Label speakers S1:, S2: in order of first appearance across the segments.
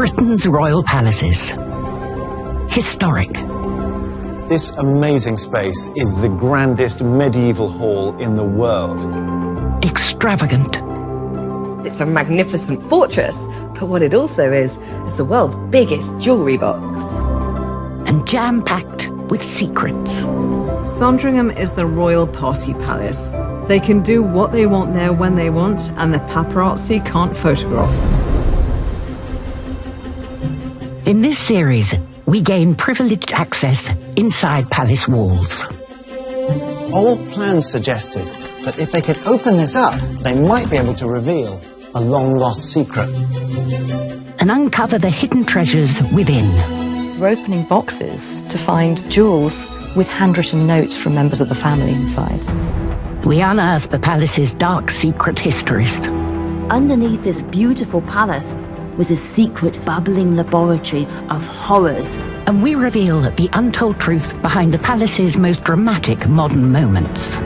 S1: Britain's royal palaces. Historic.
S2: This amazing space is the grandest medieval hall in the world.
S1: Extravagant.
S3: It's a magnificent fortress, but what it also is the world's biggest jewellery box.
S1: And jam-packed with secrets.
S4: Sandringham is the royal party palace. They can do what they want there when they want, and the paparazzi can't photograph them.
S1: In this series, we gain privileged access inside palace walls.
S2: Old plans suggested that if they could open this up, they might be able to reveal a long-lost secret.
S1: And uncover the hidden treasures within.
S5: We're opening boxes to find jewels with handwritten notes from members of the family inside.
S1: We unearth the palace's dark secret histories.
S6: Underneath this beautiful palace was a secret bubbling laboratory of horrors.
S1: And we reveal the untold truth behind the palace's most dramatic modern moments.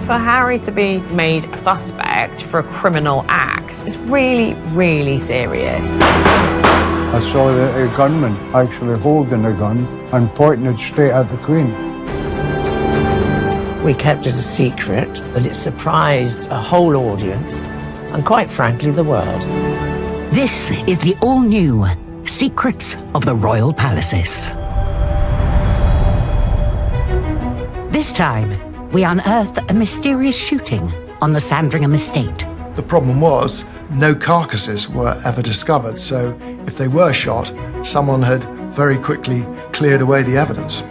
S7: For Harry to be made a suspect for a criminal act is really, really serious.
S8: I saw a gunman actually holding a gun and pointing it straight at the Queen.
S9: We kept it a secret, but it surprised a whole audience, and quite frankly, the world.
S1: This is the all-new Secrets of the Royal Palaces. This time, we unearth a mysterious shooting on the Sandringham estate.
S10: The problem was, no carcasses were ever discovered, so if they were shot, someone had very quickly cleared away the evidence.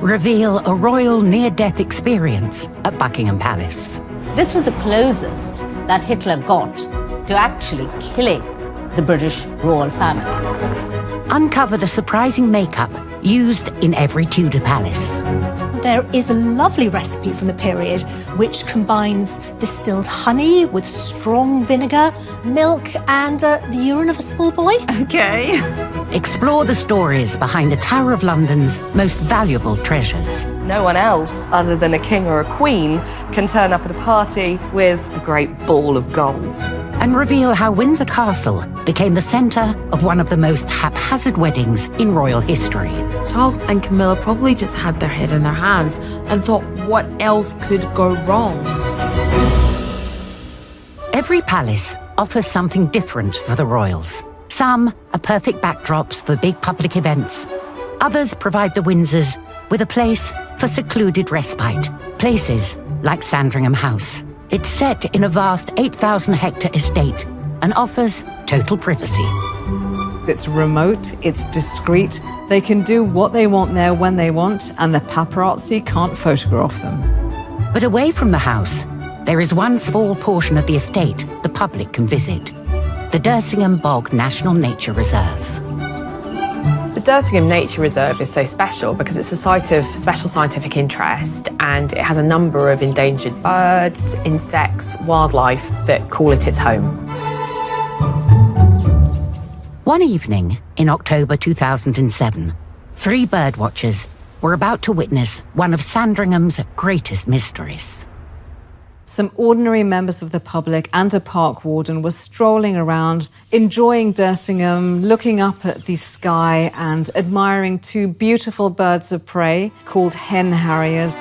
S1: Reveal a royal near-death experience at Buckingham Palace.
S11: This was the closest that Hitler got to actually killing the British royal family.
S1: Uncover the surprising makeup used in every Tudor palace.
S12: There is a lovely recipe from the period which combines distilled honey with strong vinegar, milk, and the urine of a small boy.
S7: Okay.
S1: Explore the stories behind the Tower of London's most valuable treasures.
S3: No one else, other than a king or a queen, can turn up at a party with a great ball of gold.
S1: And reveal how Windsor Castle became the centre of one of the most haphazard weddings in royal history.
S13: Charles and Camilla probably just had their head in their hands and thought, what else could go wrong?
S1: Every palace offers something different for the royals. Some are perfect backdrops for big public events. Others provide the Windsors with a place for secluded respite. Places like Sandringham House. It's set in a vast 8,000-hectare estate and offers total privacy.
S4: It's remote, it's discreet, they can do what they want there when they want, and the paparazzi can't photograph them.
S1: But away from the house, there is one small portion of the estate the public can visit. The Dersingham Bog National Nature Reserve.
S7: The Dersingham Nature Reserve is so special because it's a site of special scientific interest and it has a number of endangered birds, insects, wildlife that call it its home.
S1: One evening in October 2007, 3 birdwatchers were about to witness one of Sandringham's greatest mysteries.
S4: Some ordinary members of the public and a park warden were strolling around, enjoying Dersingham, looking up at the sky and admiring 2 beautiful birds of prey called hen harriers.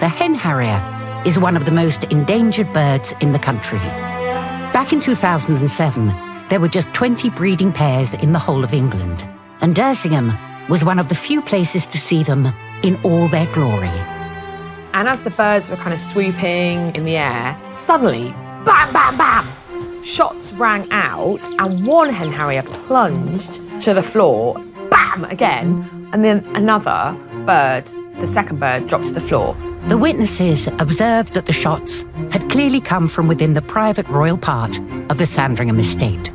S1: The hen harrier is one of the most endangered birds in the country. Back in 2007, there were just 20 breeding pairs in the whole of England, and Dersingham was one of the few places to see them in all their glory.
S7: And as the birds were kind of swooping in the air, suddenly, bam, bam, bam, shots rang out and one hen harrier plunged to the floor, bam, again, and then another bird, the second bird, dropped to the floor.
S1: The witnesses observed that the shots had clearly come from within the private royal part of the Sandringham estate.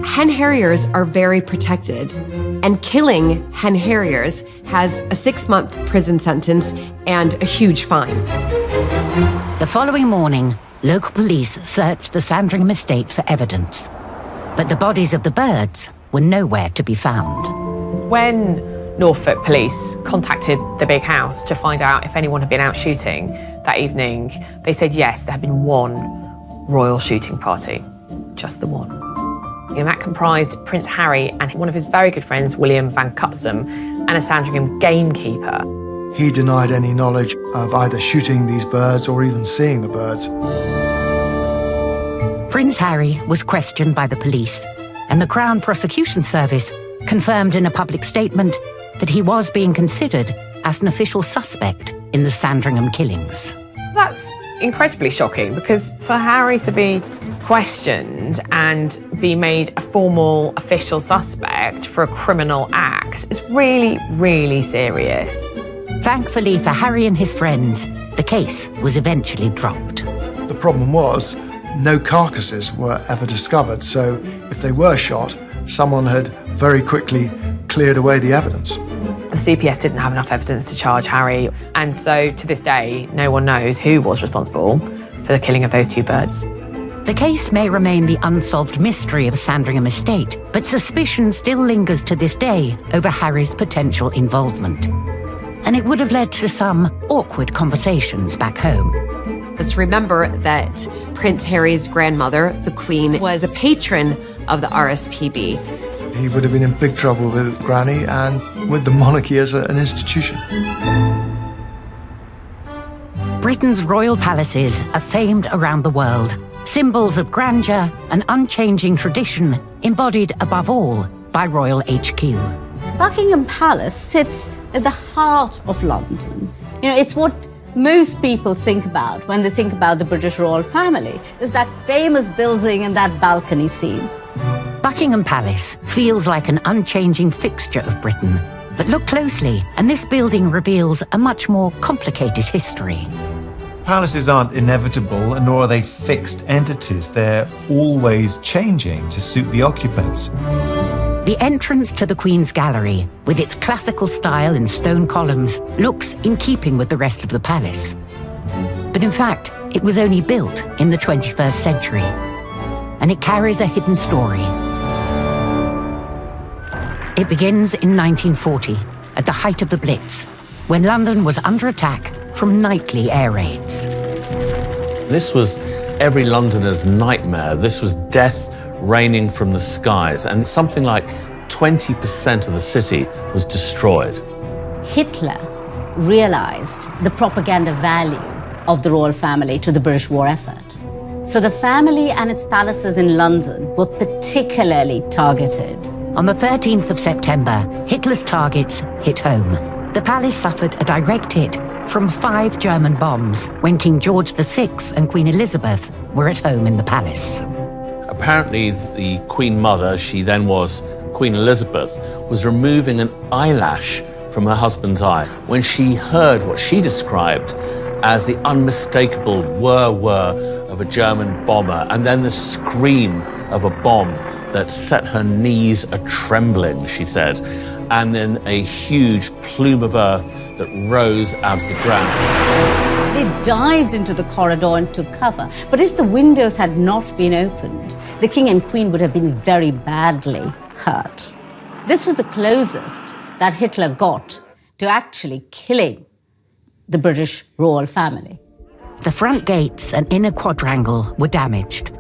S14: Hen harriers are very protected, and killing hen harriers has a 6-month prison sentence and a huge fine.
S1: The following morning, local police searched the Sandringham estate for evidence, but the bodies of the birds were nowhere to be found.
S7: When Norfolk police contacted the big house to find out if anyone had been out shooting that evening, they said yes, there had been one royal shooting party, just the one. And that comprised Prince Harry and one of his very good friends, William Van Cutsum, and a Sandringham gamekeeper.
S10: He denied any knowledge of either shooting these birds or even seeing the birds.
S1: Prince Harry was questioned by the police, and the Crown Prosecution Service confirmed in a public statement that he was being considered as an official suspect in the Sandringham killings.
S7: That's incredibly shocking, because for Harry to be questioned and be made a formal official suspect for a criminal act is really, really serious.
S1: Thankfully for Harry and his friends, the case was eventually dropped.
S10: The problem was, no carcasses were ever discovered, so if they were shot, someone had very quickly cleared away the evidence.
S7: The CPS didn't have enough evidence to charge Harry, and so to this day, no one knows who was responsible for the killing of those two birds.
S1: The case may remain the unsolved mystery of Sandringham Estate, but suspicion still lingers to this day over Harry's potential involvement. And it would have led to some awkward conversations back home.
S14: Let's remember that Prince Harry's grandmother, the Queen, was a patron of the RSPB.
S10: He would have been in big trouble with Granny and with the monarchy as an institution.
S1: Britain's royal palaces are famed around the world, symbols of grandeur and unchanging tradition, embodied above all by Royal HQ.
S11: Buckingham Palace sits at the heart of London. You know, it's what most people think about when they think about the British royal family, is that famous building and that balcony scene.
S1: Buckingham Palace feels like an unchanging fixture of Britain, but look closely and this building reveals a much more complicated history.
S15: Palaces aren't inevitable, nor are they fixed entities. They're always changing to suit the occupants.
S1: The entrance to the Queen's Gallery, with its classical style and stone columns, looks in keeping with the rest of the palace. But in fact, it was only built in the 21st century, and it carries a hidden story. It begins in 1940, at the height of the Blitz, when London was under attack from nightly air raids.
S16: This was every Londoner's nightmare. This was death raining from the skies, and something like 20% of the city was destroyed.
S11: Hitler realized the propaganda value of the royal family to the British war effort. So the family and its palaces in London were particularly targeted.
S1: On the 13th of September, Hitler's targets hit home. The palace suffered a direct hit from 5 German bombs when King George VI and Queen Elizabeth were at home in the palace.
S16: Apparently, the Queen Mother, she then was Queen Elizabeth, was removing an eyelash from her husband's eye when she heard what she described as the unmistakable whir-whir of a German bomber, and then the scream of a bomb that set her knees a-trembling, she said, and then a huge plume of earth that rose out of the ground.
S11: They dived into the corridor and took cover. But if the windows had not been opened, the King and Queen would have been very badly hurt. This was the closest that Hitler got to actually killing the British royal family.
S1: The front gates and inner quadrangle were damaged,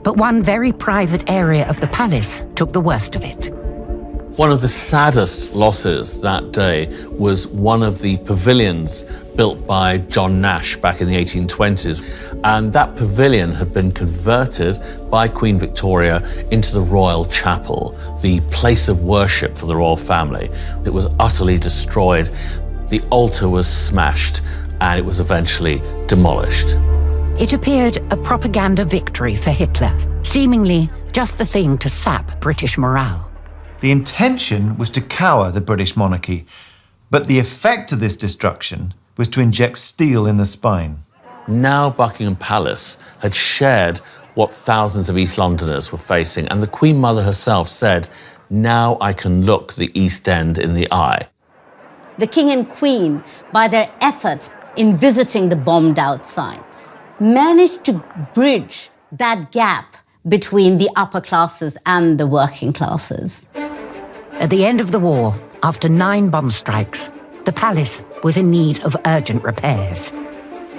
S1: but one very private area of the palace took the worst of it.
S16: One of the saddest losses that day was one of the pavilions built by John Nash back in the 1820s. And that pavilion had been converted by Queen Victoria into the Royal Chapel, the place of worship for the royal family. It was utterly destroyed. The altar was smashed, and it was eventually demolished.
S1: It appeared a propaganda victory for Hitler, seemingly just the thing to sap British morale.
S15: The intention was to cower the British monarchy, but the effect of this destruction was to inject steel in the spine.
S16: Now Buckingham Palace had shared what thousands of East Londoners were facing, and the Queen Mother herself said, "Now I can look the East End in the eye."
S11: The King and Queen, by their efforts in visiting the bombed-out sites, managed to bridge that gap between the upper classes and the working classes.
S1: At the end of the war, after 9 bomb strikes, the palace was in need of urgent repairs.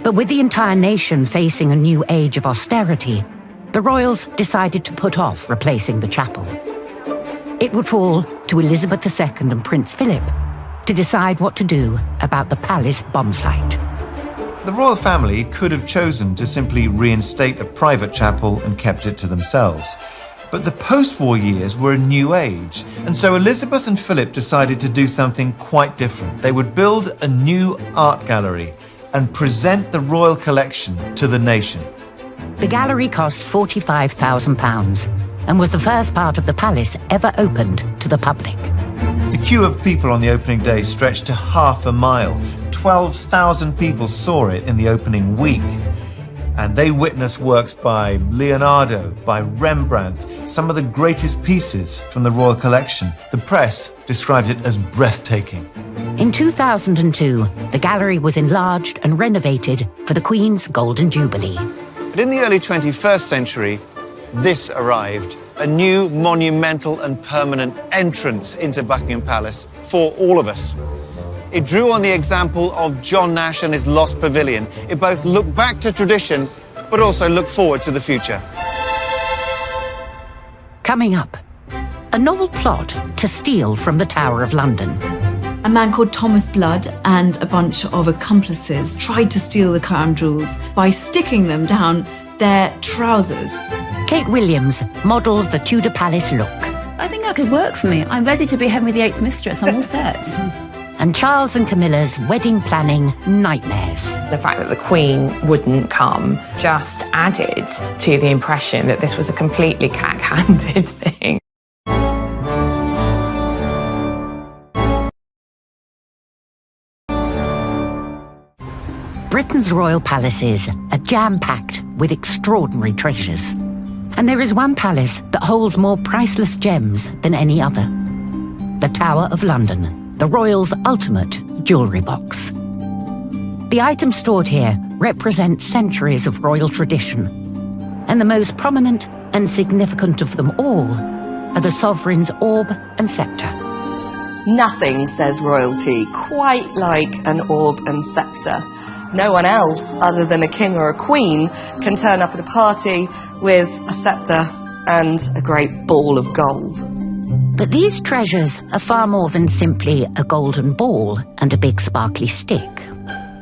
S1: But with the entire nation facing a new age of austerity, the royals decided to put off replacing the chapel. It would fall to Elizabeth II and Prince Philip to decide what to do about the palace bomb site.
S15: The royal family could have chosen to simply reinstate a private chapel and kept it to themselves. But the post-war years were a new age, and so Elizabeth and Philip decided to do something quite different. They would build a new art gallery and present the royal collection to the nation.
S1: The gallery cost £45,000 and was the first part of the palace ever opened to the public.
S15: The queue of people on the opening day stretched to half a mile. 12,000 people saw it in the opening week. And they witnessed works by Leonardo, by Rembrandt, some of the greatest pieces from the royal collection. The press described it as breathtaking.
S1: In 2002, the gallery was enlarged and renovated for the Queen's Golden Jubilee.
S2: But in the early 21st century, this arrived, a new monumental and permanent entrance into Buckingham Palace for all of us. It drew on the example of John Nash and his Lost Pavilion. It both looked back to tradition, but also looked forward to the future.
S1: Coming up, a novel plot to steal from the Tower of London.
S17: A man called Thomas Blood and a bunch of accomplices tried to steal the crown jewels by sticking them down their trousers.
S1: Kate Williams models the Tudor Palace look.
S6: I think that could work for me. I'm ready to be Henry VIII's mistress. I'm all set.
S1: And Charles and Camilla's wedding planning nightmares.
S7: The fact that the Queen wouldn't come just added to the impression that this was a completely cack-handed thing.
S1: Britain's royal palaces are jam-packed with extraordinary treasures. And there is one palace that holds more priceless gems than any other. The Tower of London, the royals' ultimate jewellery box. The items stored here represent centuries of royal tradition, and the most prominent and significant of them all are the sovereign's orb and sceptre.
S14: Nothing says royalty quite like an orb and sceptre. No one else, other than a king or a queen, can turn up at a party with a sceptre and a great ball of gold.
S1: But these treasures are far more than simply a golden ball and a big sparkly stick.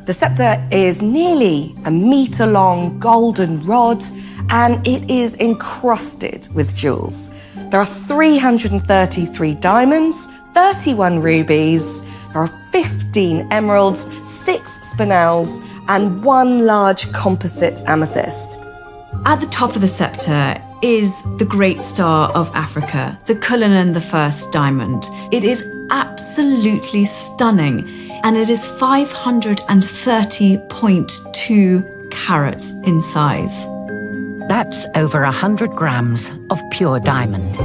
S3: The sceptre is nearly a metre-long golden rod, and it is encrusted with jewels. There are 333 diamonds, 31 rubies, there are 15 emeralds, 6 spinels, and 1 large composite amethyst.
S17: At the top of the sceptre is the great star of Africa, the Cullinan I diamond. It is absolutely stunning, and it is 530.2 carats in size.
S1: That's over 100 grams of pure diamond.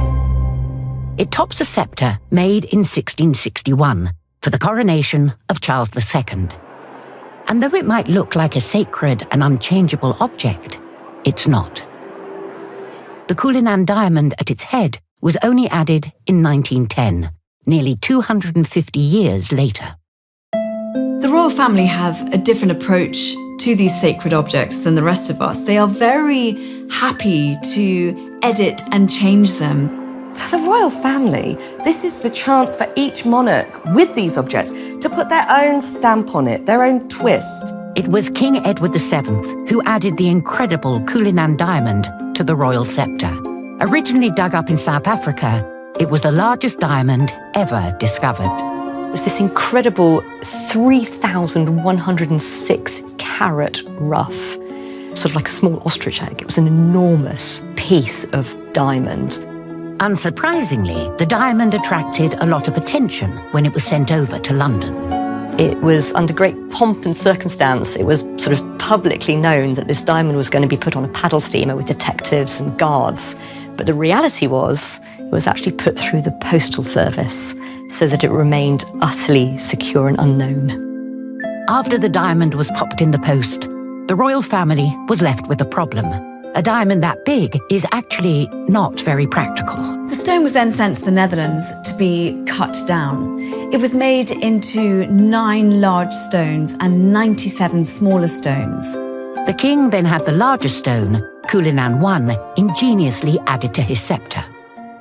S1: It tops a sceptre made in 1661 for the coronation of Charles II. And though it might look like a sacred and unchangeable object, it's not. The Cullinan diamond at its head was only added in 1910, nearly 250 years later.
S17: The royal family have a different approach to these sacred objects than the rest of us. They are very happy to edit and change them.
S3: To the royal family, this is the chance for each monarch with these objects to put their own stamp on it, their own twist.
S1: It was King Edward VII who added the incredible Cullinan diamond to the royal sceptre. Originally dug up in South Africa, it was the largest diamond ever discovered.
S5: It was this incredible 3,106 carat rough, sort of like a small ostrich egg. It was an enormous piece of diamond.
S1: Unsurprisingly, the diamond attracted a lot of attention when it was sent over to London.
S5: It was under great pomp and circumstance. It was sort of publicly known that this diamond was going to be put on a paddle steamer with detectives and guards. But the reality was, it was actually put through the postal service so that it remained utterly secure and unknown.
S1: After the diamond was popped in the post, the royal family was left with a problem. A diamond that big is actually not very practical.
S17: The stone was then sent to the Netherlands to be cut down. It was made into 9 large stones and 97 smaller stones.
S1: The king then had the larger stone, Cullinan I, ingeniously added to his sceptre.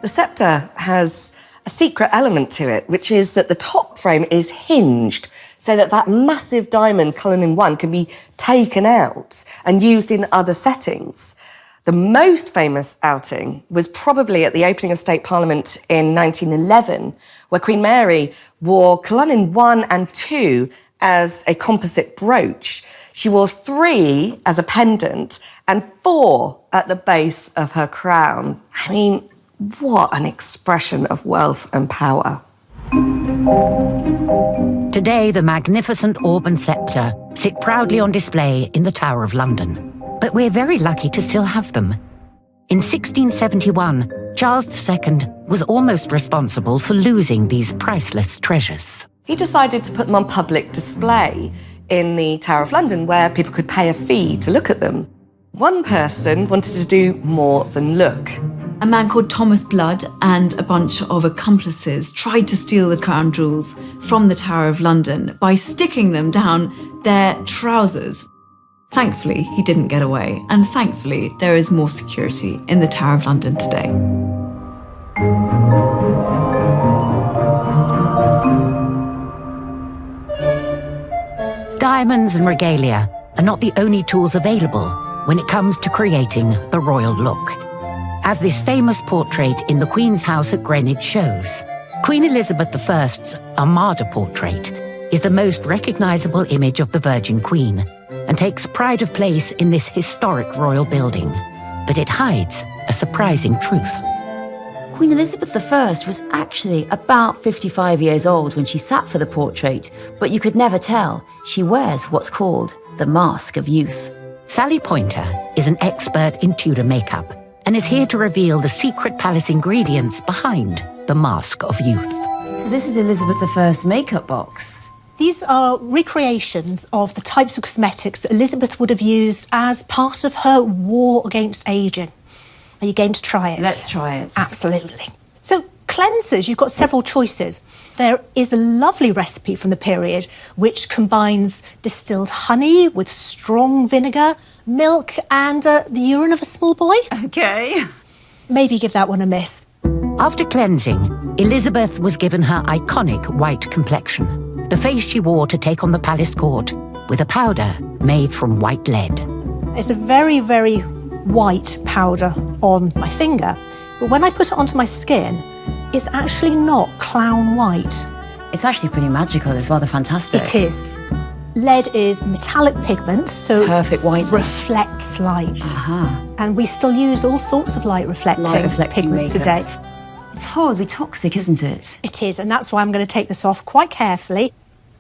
S3: The sceptre has a secret element to it, which is that the top frame is hinged so that that massive diamond, Cullinan I, can be taken out and used in other settings. The most famous outing was probably at the opening of State Parliament in 1911, where Queen Mary wore Cullinan I and II as a composite brooch. She wore 3 as a pendant and 4 at the base of her crown. I mean, what an expression of wealth and power.
S1: Today, the magnificent orb and sceptre sit proudly on display in the Tower of London. But we're very lucky to still have them. In 1671, Charles II was almost responsible for losing these priceless treasures.
S3: He decided to put them on public display in the Tower of London, where people could pay a fee to look at them. One person wanted to do more than look.
S17: A man called Thomas Blood and a bunch of accomplices tried to steal the crown jewels from the Tower of London by sticking them down their trousers. Thankfully, he didn't get away, and thankfully, there is more security in the Tower of London today.
S1: Diamonds and regalia are not the only tools available when it comes to creating the royal look. As this famous portrait in the Queen's house at Greenwich shows, Queen Elizabeth I's Armada portrait is the most recognisable image of the Virgin Queen and takes pride of place in this historic royal building. But it hides a surprising truth.
S6: Queen Elizabeth I was actually about 55 years old when she sat for the portrait, but you could never tell. She wears what's called the mask of youth.
S1: Sally Pointer is an expert in Tudor makeup and is here to reveal the secret palace ingredients behind the mask of youth.
S6: So this is Elizabeth I's makeup box.
S12: These are recreations of the types of cosmetics that Elizabeth would have used as part of her war against aging. Are you game to try it?
S6: Let's try it.
S12: Absolutely. So cleansers, you've got several choices. There is a lovely recipe from the period which combines distilled honey with strong vinegar, milk and the urine of a small boy.
S6: Okay.
S12: Maybe give that one a miss.
S1: After cleansing, Elizabeth was given her iconic white complexion, the face she wore to take on the palace court, with a powder made from white lead.
S12: It's a very, very white powder on my finger, but when I put it onto my skin, it's actually not clown white.
S6: It's actually pretty magical. It's rather fantastic.
S12: It is. Lead is metallic pigment, so
S6: perfect white
S12: reflects light. And we still use all sorts of light-reflecting pigments today.
S6: It's horribly toxic, isn't it?
S12: It is, and that's why I'm going to take this off quite carefully.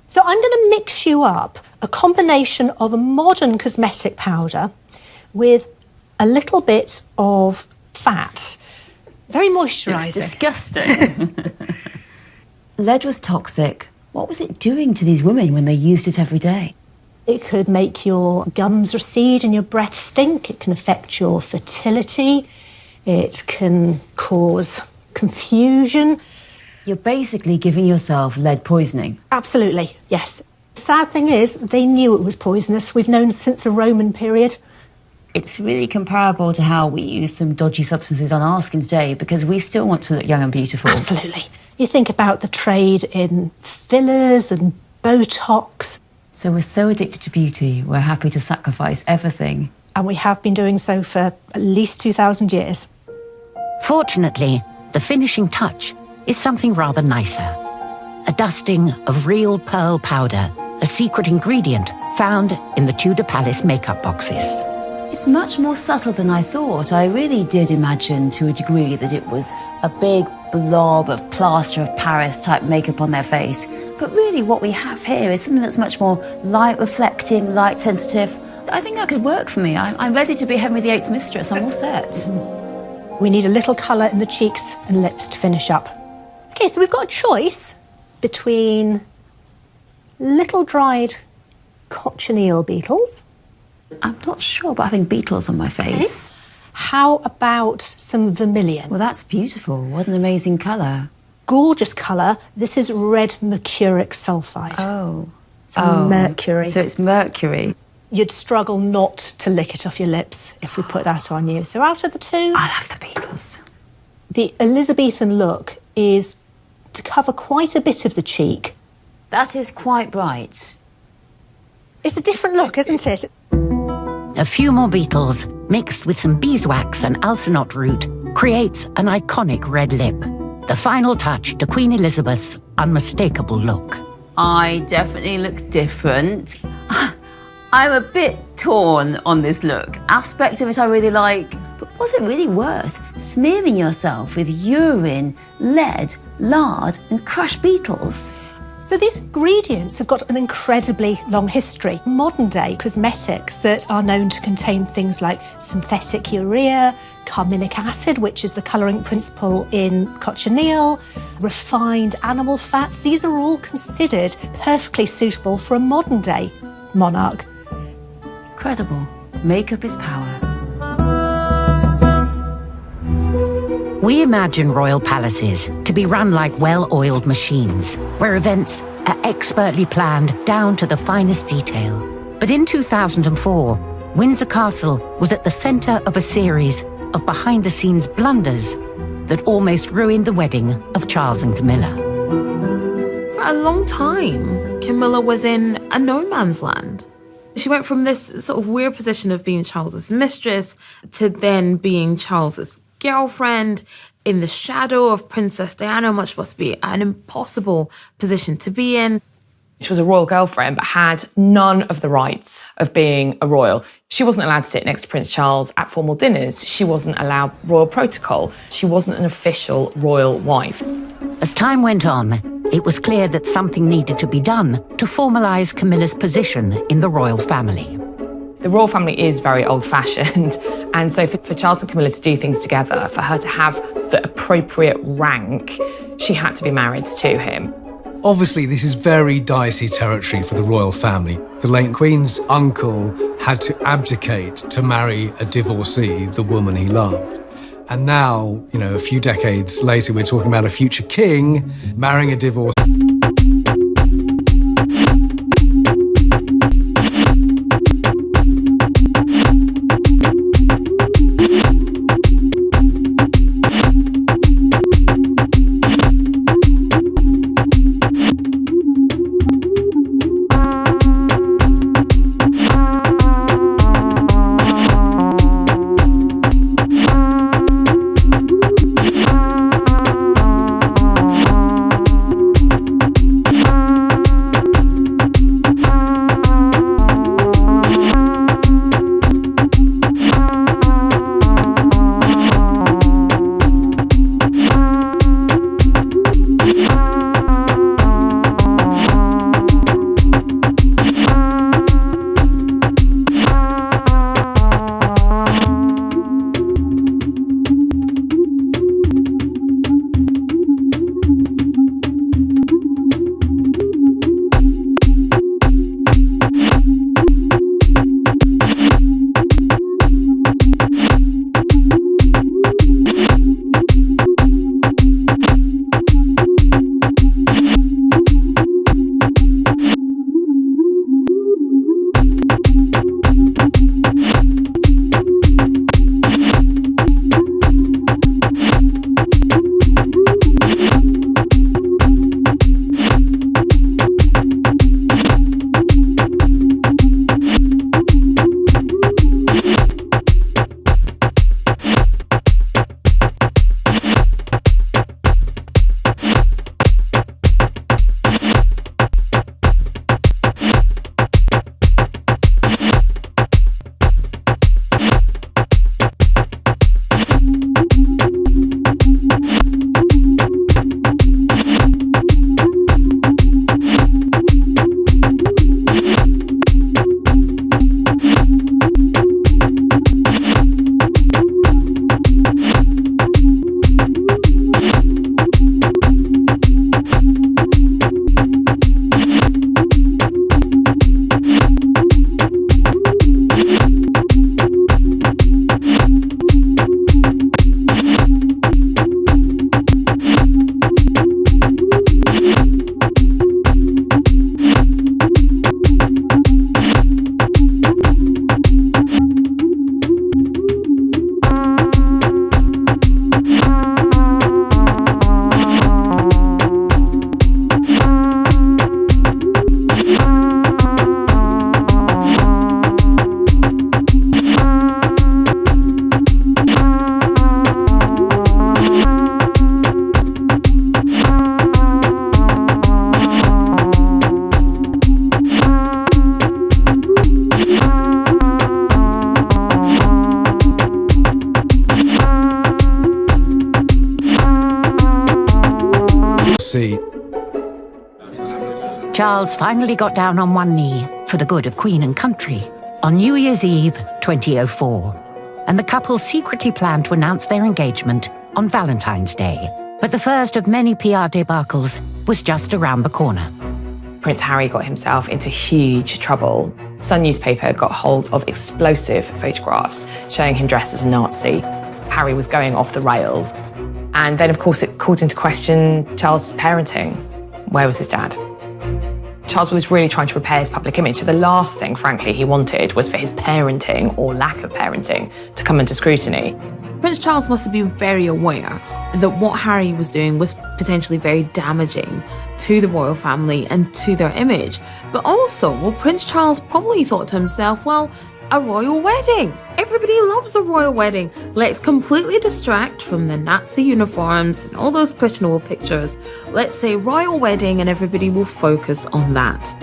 S12: So I'm going to mix you up a combination of a modern cosmetic powder with a little bit of fat. Very moisturising.
S6: It's disgusting. Lead was toxic. What was it doing to these women when they used it every day?
S12: It could make your gums recede and your breath stink. It can affect your fertility. It can cause confusion.
S6: You're basically giving yourself lead poisoning.
S12: Absolutely, yes. The sad thing is, they knew it was poisonous. We've known since the Roman period.
S6: It's really comparable to how we use some dodgy substances on our skin today because we still want to look young and beautiful.
S12: Absolutely. You think about the trade in fillers and Botox.
S6: So we're so addicted to beauty, we're happy to sacrifice everything.
S12: And we have been doing so for at least 2,000 years.
S1: Fortunately, the finishing touch is something rather nicer. A dusting of real pearl powder, a secret ingredient found in the Tudor Palace makeup boxes.
S6: It's much more subtle than I thought. I really did imagine to a degree that it was a big blob of plaster of Paris type makeup on their face. But really what we have here is something that's much more light reflecting, light sensitive. I think that could work for me. I'm ready to be Henry VIII's mistress. I'm all set.
S12: We need a little colour in the cheeks and lips to finish up. Okay, so we've got a choice between little dried cochineal beetles.
S6: I'm not sure about having beetles on my face.
S12: Okay. How about some vermilion?
S6: Well, that's beautiful. What an amazing colour.
S12: Gorgeous colour. This is red mercuric sulfide.
S6: Oh.
S12: So mercury.
S6: So it's mercury.
S12: you'd struggle not to lick it off your lips if we put that on you. So out of the two...
S6: I love the Beatles.
S12: The Elizabethan look is to cover quite a bit of the cheek.
S6: That is quite right.
S12: It's a different look, isn't it?
S1: A few more beetles, mixed with some beeswax and alsanot root, creates an iconic red lip. The final touch to Queen Elizabeth's unmistakable look.
S6: I definitely look different. I'm a bit torn on this look. Aspect of it I really like, but was it really worth smearing yourself with urine, lead, lard and crushed beetles?
S12: So these ingredients have got an incredibly long history. Modern-day cosmetics that are known to contain things like synthetic urea, carminic acid, which is the colouring principle in cochineal, refined animal fats. These are all considered perfectly suitable for a modern-day monarch.
S6: Incredible. Makeup is power.
S1: We imagine royal palaces to be run like well-oiled machines, where events are expertly planned down to the finest detail. But in 2004, Windsor Castle was at the centre of a series of behind-the-scenes blunders that almost ruined the wedding of Charles and Camilla.
S13: For a long time, Camilla was in a no man's land. She went from this sort of weird position of being Charles's mistress to then being Charles's girlfriend in the shadow of Princess Diana, which must be an impossible position to be in.
S7: She was a royal girlfriend, but had none of the rights of being a royal. She wasn't allowed to sit next to Prince Charles at formal dinners. She wasn't allowed royal protocol. She wasn't an official royal wife.
S1: As time went on, it was clear that something needed to be done to formalise Camilla's position in the royal family.
S7: The royal family is very old-fashioned, and so for Charles and Camilla to do things together, for her to have the appropriate rank, she had to be married to him.
S18: Obviously, this is very dicey territory for the royal family. The late Queen's uncle had to abdicate to marry a divorcee, the woman he loved. And now, a few decades later, we're talking about a future king marrying a divorcee. see.
S1: Charles finally got down on one knee for the good of Queen and country on New Year's Eve 2004, and the couple secretly planned to announce their engagement on Valentine's Day. But the first of many PR debacles was just around the corner.
S7: Prince Harry got himself into huge trouble. Sun newspaper got hold of explosive photographs showing him dressed as a Nazi. Harry was going off the rails. And then, of course, it called into question Charles' parenting. Where was his dad? Charles was really trying to repair his public image. So the last thing, frankly, he wanted was for his parenting, or lack of parenting, to come under scrutiny.
S13: Prince Charles must have been very aware that what Harry was doing was potentially very damaging to the royal family and to their image. But also, well, Prince Charles probably thought to himself, well, a royal wedding. Everybody loves a royal wedding. Let's completely distract from the Nazi uniforms and all those questionable pictures. Let's say royal wedding and everybody will focus on that.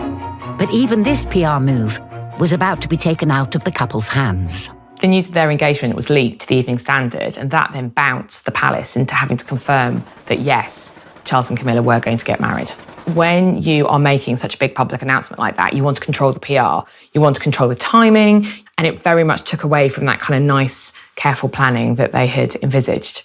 S1: But even this PR move was about to be taken out of the couple's hands.
S7: The news of their engagement was leaked to the Evening Standard, and that then bounced the palace into having to confirm that, yes, Charles and Camilla were going to get married. When you are making such a big public announcement like that, you want to control the PR, you want to control the timing, and it very much took away from that kind of nice, careful planning that they had envisaged.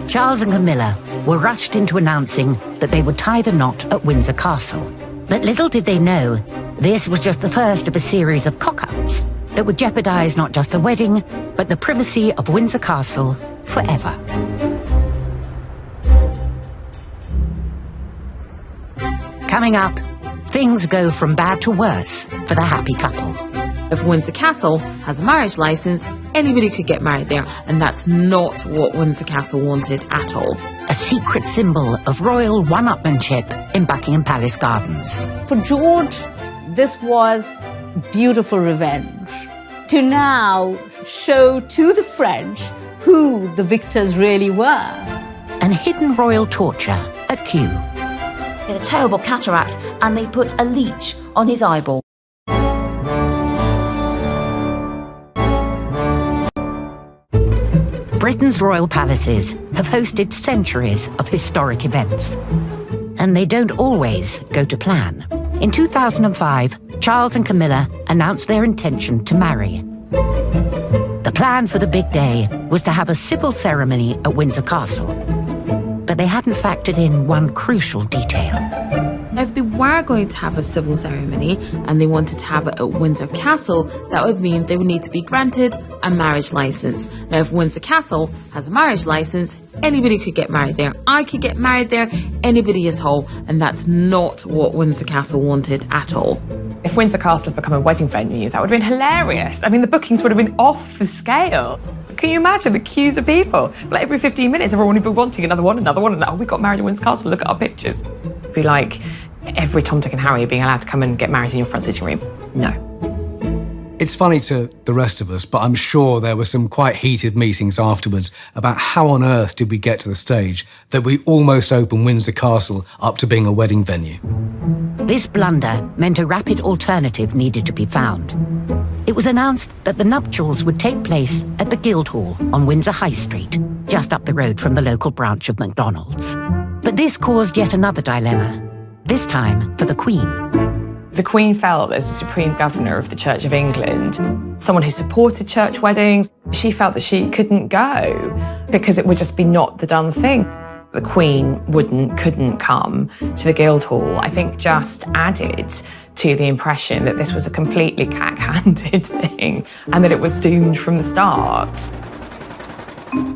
S1: Charles and Camilla were rushed into announcing that they would tie the knot at Windsor Castle. But little did they know, this was just the first of a series of cock-ups that would jeopardise not just the wedding, but the privacy of Windsor Castle forever. Coming up, things go from bad to worse for the happy couple.
S13: If Windsor Castle has a marriage licence, anybody could get married there, and that's not what Windsor Castle wanted at all.
S1: A secret symbol of royal one-upmanship in Buckingham Palace gardens.
S11: For George, this was beautiful revenge. To now show to the French who the victors really were.
S1: And hidden royal torture at Kew.
S6: He had a terrible cataract, and they put a leech on his eyeball.
S1: Britain's royal palaces have hosted centuries of historic events. And they don't always go to plan. In 2005, Charles and Camilla announced their intention to marry. The plan for the big day was to have a civil ceremony at Windsor Castle. But they hadn't factored in one crucial detail.
S13: Now, if they were going to have a civil ceremony and they wanted to have it at Windsor Castle, that would mean they would need to be granted a marriage licence. Now, if Windsor Castle has a marriage licence, anybody could get married there. I could get married there, anybody at all. And that's not what Windsor Castle wanted at all.
S7: If Windsor Castle had become a wedding venue, that would have been hilarious. I mean, the bookings would have been off the scale. Can you imagine the queues of people? Like every 15 minutes, everyone would be wanting another one. Oh, we got married at Windsor Castle, look at our pictures. It'd be like every Tom, Dick and Harry being allowed to come and get married in your front sitting room. No.
S18: It's funny to the rest of us, but I'm sure there were some quite heated meetings afterwards about how on earth did we get to the stage that we almost opened Windsor Castle up to being a wedding venue.
S1: This blunder meant a rapid alternative needed to be found. It was announced that the nuptials would take place at the Guildhall on Windsor High Street, just up the road from the local branch of McDonald's. But this caused yet another dilemma, this time for the Queen.
S7: The Queen felt, as the Supreme Governor of the Church of England, someone who supported church weddings, she felt that she couldn't go because it would just be not the done thing. The Queen couldn't come to the Guildhall, I think just added to the impression that this was a completely cack-handed thing and that it was doomed from the start.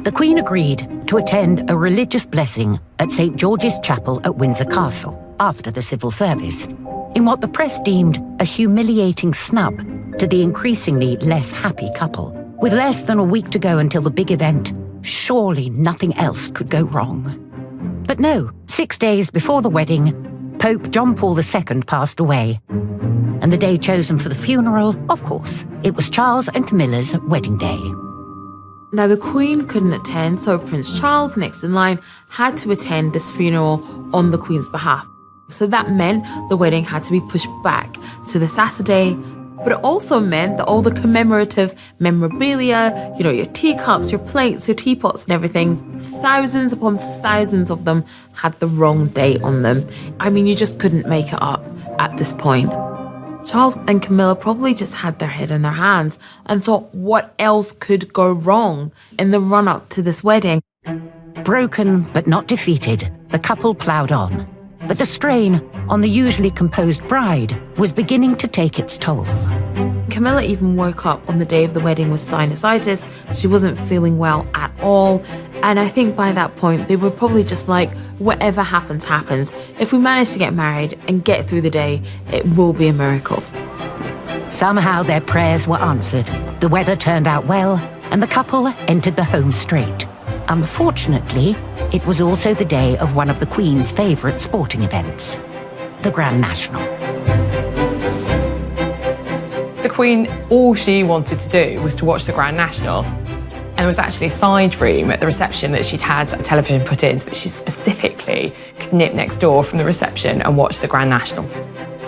S1: The Queen agreed to attend a religious blessing at St. George's Chapel at Windsor Castle after the civil service, in what the press deemed a humiliating snub to the increasingly less happy couple. With less than a week to go until the big event, surely nothing else could go wrong. But no, 6 days before the wedding, Pope John Paul II passed away. And the day chosen for the funeral, of course, it was Charles and Camilla's wedding day.
S13: Now, the Queen couldn't attend, so Prince Charles, next in line, had to attend this funeral on the Queen's behalf. So that meant the wedding had to be pushed back to the Saturday But it also meant that all the commemorative memorabilia, you know, your teacups, your plates, your teapots and everything, thousands upon thousands of them had the wrong date on them. I mean, you just couldn't make it up at this point. Charles and Camilla probably just had their head in their hands and thought what else could go wrong in the run-up to this wedding.
S1: Broken but not defeated, the couple ploughed on. But the strain on the usually composed bride was beginning to take its toll.
S13: Camilla even woke up on the day of the wedding with sinusitis. She wasn't feeling well at all. And I think by that point, they were probably just like, whatever happens, happens. If we manage to get married and get through the day, it will be a miracle.
S1: Somehow their prayers were answered. The weather turned out well, and the couple entered the home straight. Unfortunately, it was also the day of one of the Queen's favourite sporting events, the Grand National.
S7: The Queen, all she wanted to do was to watch the Grand National. And there was actually a side room at the reception that she'd had a television put in so that she specifically could nip next door from the reception and watch the Grand National.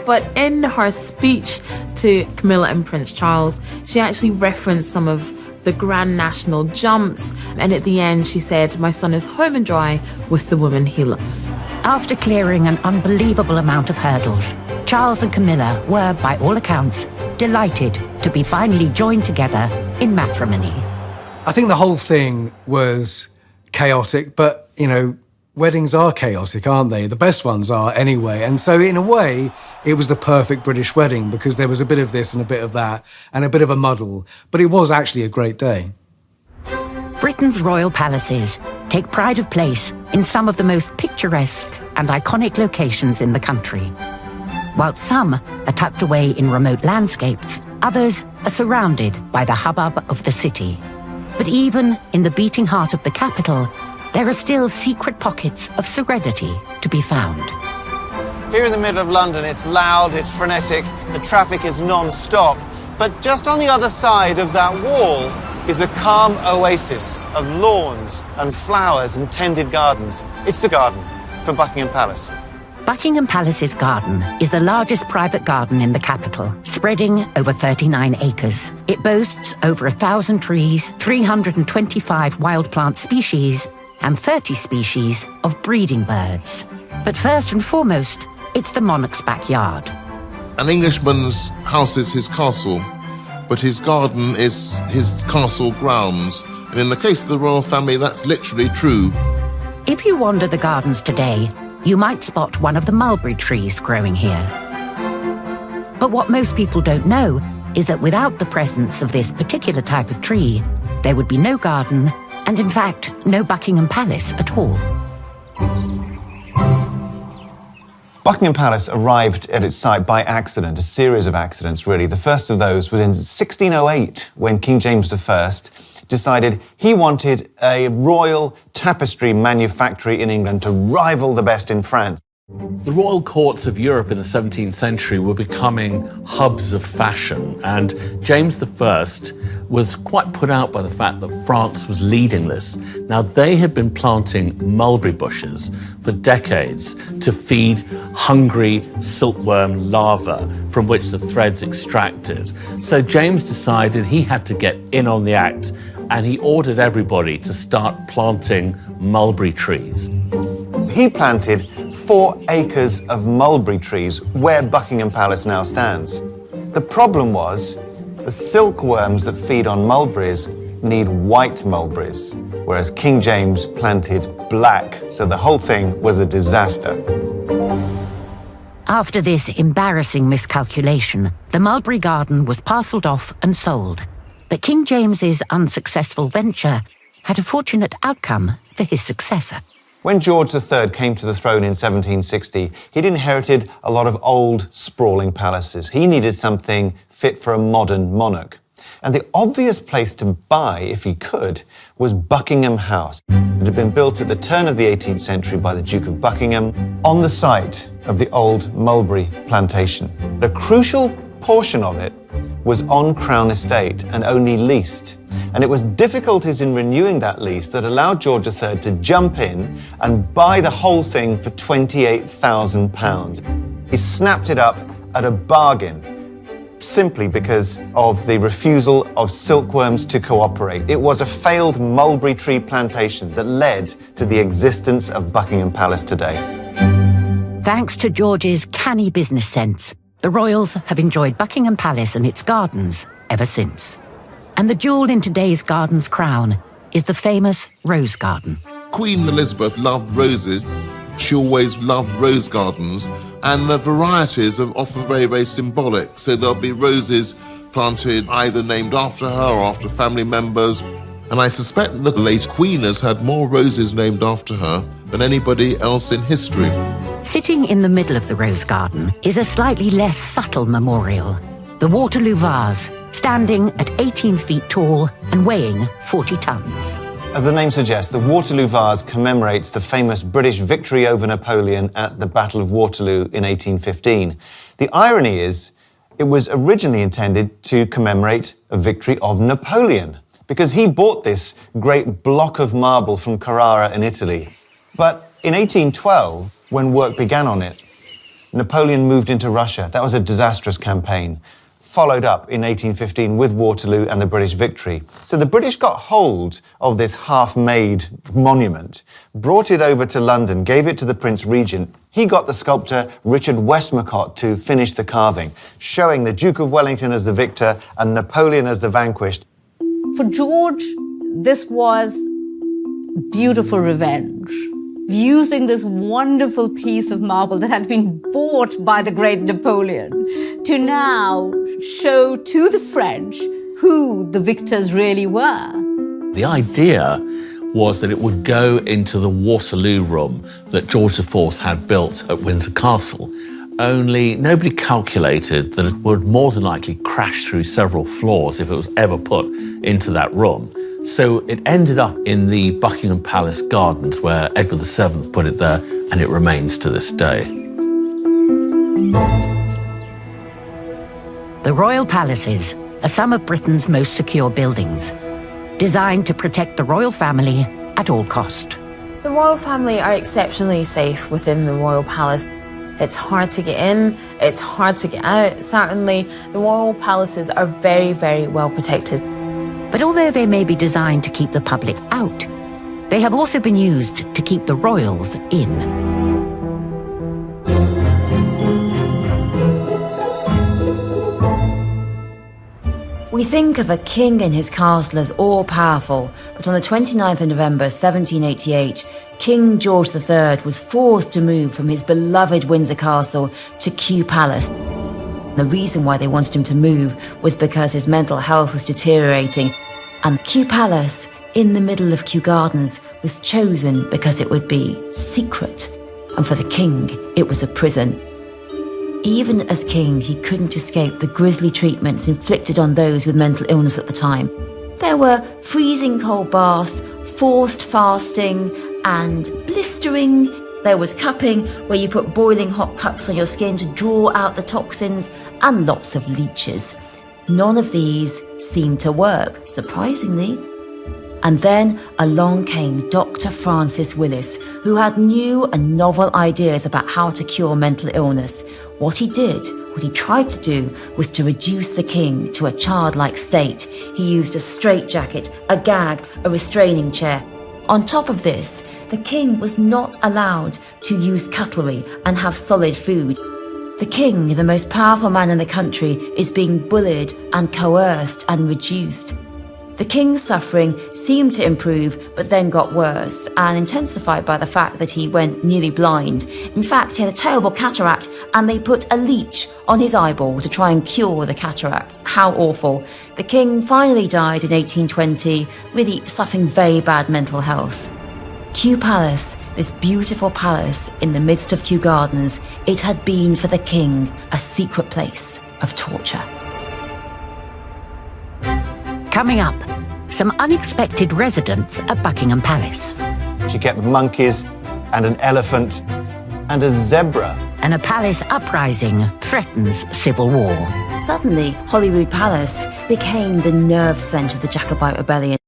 S13: But in her speech to Camilla and Prince Charles, she actually referenced some of the Grand National jumps, and at the end she said, "My son is home and dry with the woman he loves."
S1: After clearing an unbelievable amount of hurdles, Charles and Camilla were, by all accounts, delighted to be finally joined together in matrimony.
S18: I think the whole thing was chaotic, but, you know, weddings are chaotic, aren't they? The best ones are anyway. And so in a way, it was the perfect British wedding because there was a bit of this and a bit of that and a bit of a muddle. But it was actually a great day.
S1: Britain's royal palaces take pride of place in some of the most picturesque and iconic locations in the country. While some are tucked away in remote landscapes, others are surrounded by the hubbub of the city. But even in the beating heart of the capital, there are still secret pockets of serenity to be found.
S2: Here in the middle of London, it's loud, it's frenetic, the traffic is non-stop. But just on the other side of that wall is a calm oasis of lawns and flowers and tended gardens. It's the garden for Buckingham Palace.
S1: Buckingham Palace's garden is the largest private garden in the capital, spreading over 39 acres. It boasts over 1,000 trees, 325 wild plant species, and 30 species of breeding birds. But first and foremost, it's the monarch's backyard.
S19: An Englishman's house is his castle, but his garden is his castle grounds. And in the case of the royal family, that's literally true.
S1: If you wander the gardens today, you might spot one of the mulberry trees growing here. But what most people don't know is that without the presence of this particular type of tree, there would be no garden and, in fact, no Buckingham Palace at all.
S2: Buckingham Palace arrived at its site by accident, a series of accidents, really. The first of those was in 1608, when King James I decided he wanted a royal tapestry manufactory in England to rival the best in France.
S16: The royal courts of Europe in the 17th century were becoming hubs of fashion, and James I was quite put out by the fact that France was leading this. Now, they had been planting mulberry bushes for decades to feed hungry silkworm larvae from which the threads extracted. So James decided he had to get in on the act, and he ordered everybody to start planting mulberry trees.
S2: He planted 4 acres of mulberry trees where Buckingham Palace now stands. The problem was the silkworms that feed on mulberries need white mulberries, whereas King James planted black, so the whole thing was a disaster.
S1: After this embarrassing miscalculation, the mulberry garden was parcelled off and sold. But King James's unsuccessful venture had a fortunate outcome for his successor.
S2: When George III came to the throne in 1760, he'd inherited a lot of old, sprawling palaces. He needed something fit for a modern monarch. And the obvious place to buy, if he could, was Buckingham House. It had been built at the turn of the 18th century by the Duke of Buckingham on the site of the old mulberry plantation. A crucial portion of it was on Crown Estate and only leased. And it was difficulties in renewing that lease that allowed George III to jump in and buy the whole thing for £28,000. He snapped it up at a bargain. simply because of the refusal of silkworms to cooperate. It was a failed mulberry tree plantation that led to the existence of Buckingham Palace today.
S1: Thanks to George's canny business sense, the royals have enjoyed Buckingham Palace and its gardens ever since. And the jewel in today's garden's crown is the famous rose garden.
S19: Queen Elizabeth loved roses. She always loved rose gardens, and the varieties are often very, very symbolic. So there'll be roses planted either named after her or after family members. And I suspect that the late Queen has had more roses named after her than anybody else in history.
S1: Sitting in the middle of the rose garden is a slightly less subtle memorial, the Waterloo vase, standing at 18 feet tall and weighing 40 tons.
S2: As the name suggests, the Waterloo vase commemorates the famous British victory over Napoleon at the Battle of Waterloo in 1815. The irony is, it was originally intended to commemorate a victory of Napoleon, because he bought this great block of marble from Carrara in Italy. But in 1812, when work began on it, Napoleon moved into Russia. That was a disastrous campaign, followed up in 1815 with Waterloo and the British victory. So the British got hold of this half-made monument, brought it over to London, gave it to the Prince Regent. He got the sculptor Richard Westmacott to finish the carving, showing the Duke of Wellington as the victor and Napoleon as the vanquished.
S11: For George, this was beautiful revenge. Using this wonderful piece of marble that had been bought by the great Napoleon to now show to the French who the victors really were.
S16: The idea was that it would go into the Waterloo room that George IV had built at Windsor Castle. Only nobody calculated that it would more than likely crash through several floors if it was ever put into that room. So it ended up in the Buckingham Palace gardens where Edward VII put it there, and it remains to this day.
S1: The royal palaces are some of Britain's most secure buildings, designed to protect the royal family at all cost.
S13: The royal family are exceptionally safe within the royal palace. It's hard to get in, it's hard to get out. Certainly, the royal palaces are very, very well protected.
S1: But although they may be designed to keep the public out, they have also been used to keep the royals in.
S6: We think of a king and his castle as all-powerful, but on the 29th of November 1788, King George III was forced to move from his beloved Windsor Castle to Kew Palace. The reason why they wanted him to move was because his mental health was deteriorating, and Kew Palace, in the middle of Kew Gardens, was chosen because it would be secret, and for the king, it was a prison. Even as king, he couldn't escape the grisly treatments inflicted on those with mental illness at the time. There were freezing cold baths, forced fasting, and blistering. There was cupping, where you put boiling hot cups on your skin to draw out the toxins, and lots of leeches. None of these seemed to work, surprisingly. And then along came Dr. Francis Willis, who had new and novel ideas about how to cure mental illness. What he tried to do, was to reduce the king to a childlike state. He used a straitjacket, a gag, a restraining chair. On top of this, the king was not allowed to use cutlery and have solid food. The king, the most powerful man in the country, is being bullied and coerced and reduced. The king's suffering seemed to improve, but then got worse, and intensified by the fact that he went nearly blind. In fact, he had a terrible cataract, and they put a leech on his eyeball to try and cure the cataract. How awful. The king finally died in 1820, really suffering very bad mental health. Kew Palace, this beautiful palace in the midst of Kew Gardens, it had been for the king a secret place of torture.
S1: Coming up, some unexpected residents at Buckingham Palace.
S2: You get monkeys and an elephant and a zebra.
S1: And a palace uprising threatens civil war.
S6: Suddenly, Holyrood Palace became the nerve centre of the Jacobite rebellion.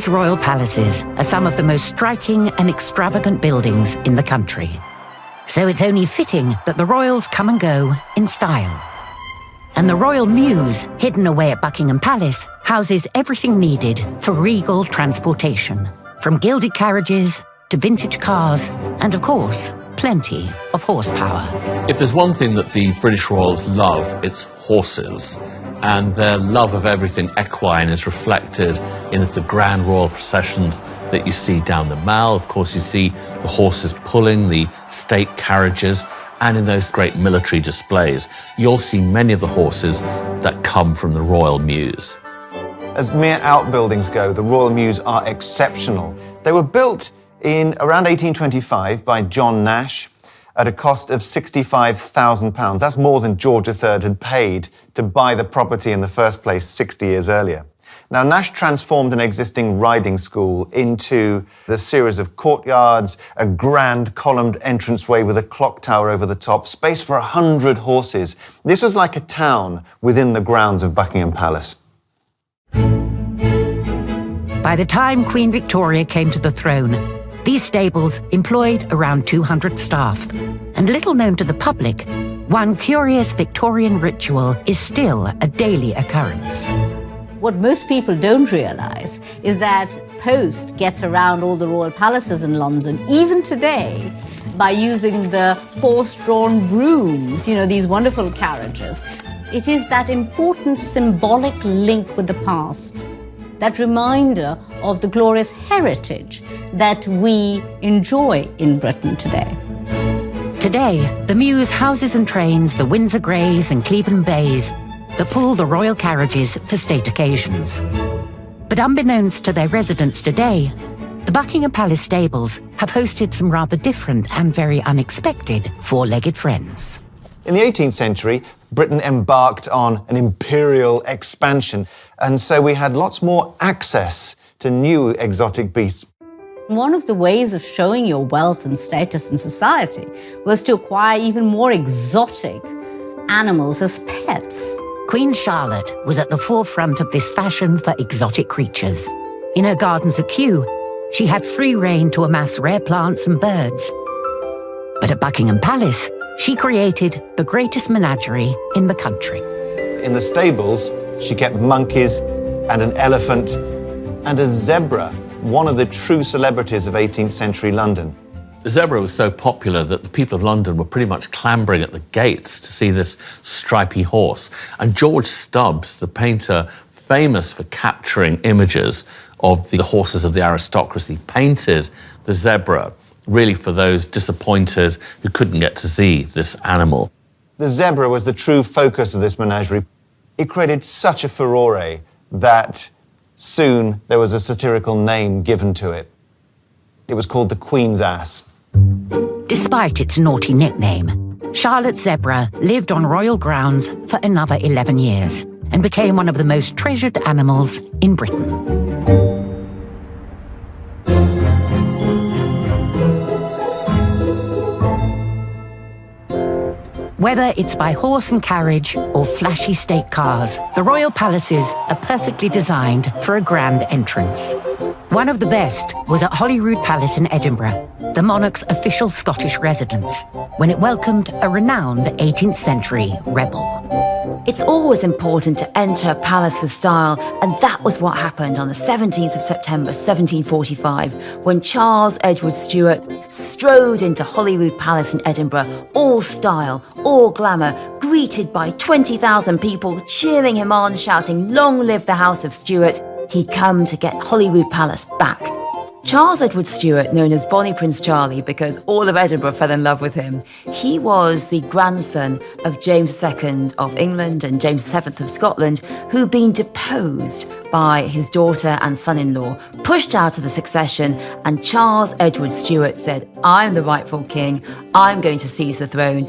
S1: Britain's royal palaces are some of the most striking and extravagant buildings in the country. So it's only fitting that the royals come and go in style. And the Royal Mews, hidden away at Buckingham Palace, houses everything needed for regal transportation, from gilded carriages to vintage cars, and of course, plenty of horsepower.
S16: If there's one thing that the British royals love, it's horses. And their love of everything equine is reflected in the grand royal processions that you see down the Mall. Of course, you see the horses pulling the state carriages, and in those great military displays, you'll see many of the horses that come from the Royal Mews.
S2: As mere outbuildings go, the Royal Mews are exceptional. They were built in around 1825 by John Nash at a cost of £65,000. That's more than George III had paid to buy the property in the first place 60 years earlier. Now, Nash transformed an existing riding school into the series of courtyards, a grand columned entranceway with a clock tower over the top, space for 100 horses. This was like a town within the grounds of Buckingham Palace.
S1: By the time Queen Victoria came to the throne, these stables employed around 200 staff. And little known to the public, one curious Victorian ritual is still a daily occurrence.
S11: What most people don't realise is that post gets around all the royal palaces in London, even today, by using the horse-drawn brooms, you know, these wonderful carriages. It is that important symbolic link with the past, that reminder of the glorious heritage that we enjoy in Britain today.
S1: Today, the Mews houses and trains the Windsor Greys and Cleveland Bays that pull the royal carriages for state occasions. But unbeknownst to their residents today, the Buckingham Palace stables have hosted some rather different and very unexpected four-legged friends.
S2: In the 18th century, Britain embarked on an imperial expansion, and so we had lots more access to new exotic beasts.
S11: One of the ways of showing your wealth and status in society was to acquire even more exotic animals as pets.
S1: Queen Charlotte was at the forefront of this fashion for exotic creatures. In her gardens at Kew, she had free rein to amass rare plants and birds. But at Buckingham Palace, she created the greatest menagerie in the country.
S2: In the stables, she kept monkeys and an elephant and a zebra, one of the true celebrities of 18th century London.
S16: The zebra was so popular that the people of London were pretty much clambering at the gates to see this stripy horse. And George Stubbs, the painter famous for capturing images of the horses of the aristocracy, painted the zebra really for those disappointed who couldn't get to see this animal.
S2: The zebra was the true focus of this menagerie. It created such a furore that soon there was a satirical name given to it. It was called the Queen's Ass.
S1: Despite its naughty nickname, Charlotte's zebra lived on royal grounds for another 11 years and became one of the most treasured animals in Britain. Whether it's by horse and carriage or flashy state cars, the royal palaces are perfectly designed for a grand entrance. One of the best was at Holyrood Palace in Edinburgh, the monarch's official Scottish residence, when it welcomed a renowned 18th century rebel.
S6: It's always important to enter a palace with style, and that was what happened on the 17th of September 1745, when Charles Edward Stuart strode into Holyrood Palace in Edinburgh, all style, all glamour, greeted by 20,000 people cheering him on, shouting, "Long live the House of Stuart." He'd come to get Holyrood Palace back. Charles Edward Stuart, known as Bonnie Prince Charlie because all of Edinburgh fell in love with him, he was the grandson of James II of England and James VII of Scotland, who'd been deposed by his daughter and son-in-law, pushed out of the succession, and Charles Edward Stuart said, "I'm the rightful king, I'm going to seize the throne."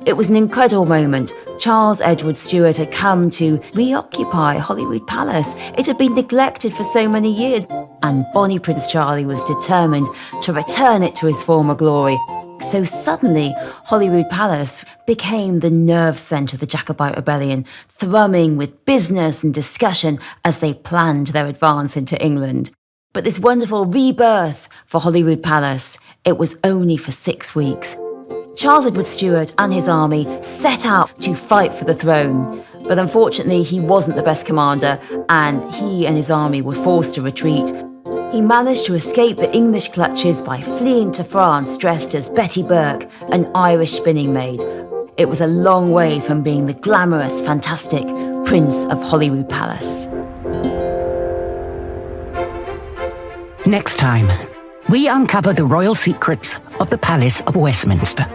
S6: It was an incredible moment. Charles Edward Stuart had come to reoccupy Holyrood Palace. It had been neglected for so many years, and Bonnie Prince Charlie was determined to return it to his former glory. So suddenly, Holyrood Palace became the nerve centre of the Jacobite rebellion, thrumming with business and discussion as they planned their advance into England. But this wonderful rebirth for Holyrood Palace, it was only for 6 weeks. Charles Edward Stuart and his army set out to fight for the throne, but unfortunately he wasn't the best commander and he and his army were forced to retreat. He managed to escape the English clutches by fleeing to France dressed as Betty Burke, an Irish spinning maid. It was a long way from being the glamorous, fantastic Prince of Holyrood Palace.
S1: Next time, we uncover the royal secrets of the Palace of Westminster.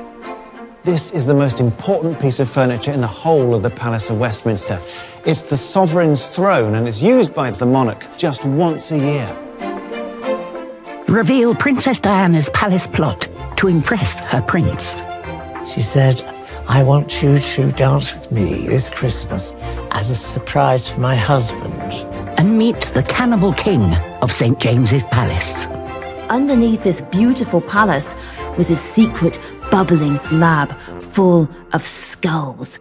S2: This is the most important piece of furniture in the whole of the Palace of Westminster. It's the sovereign's throne and it's used by the monarch just once a year.
S1: Reveal Princess Diana's palace plot to impress her prince.
S9: She said, I want you to dance with me this Christmas as a surprise for my husband.
S1: And meet the cannibal king of St. James's Palace.
S6: Underneath this beautiful palace was his secret bubbling lab full of skulls.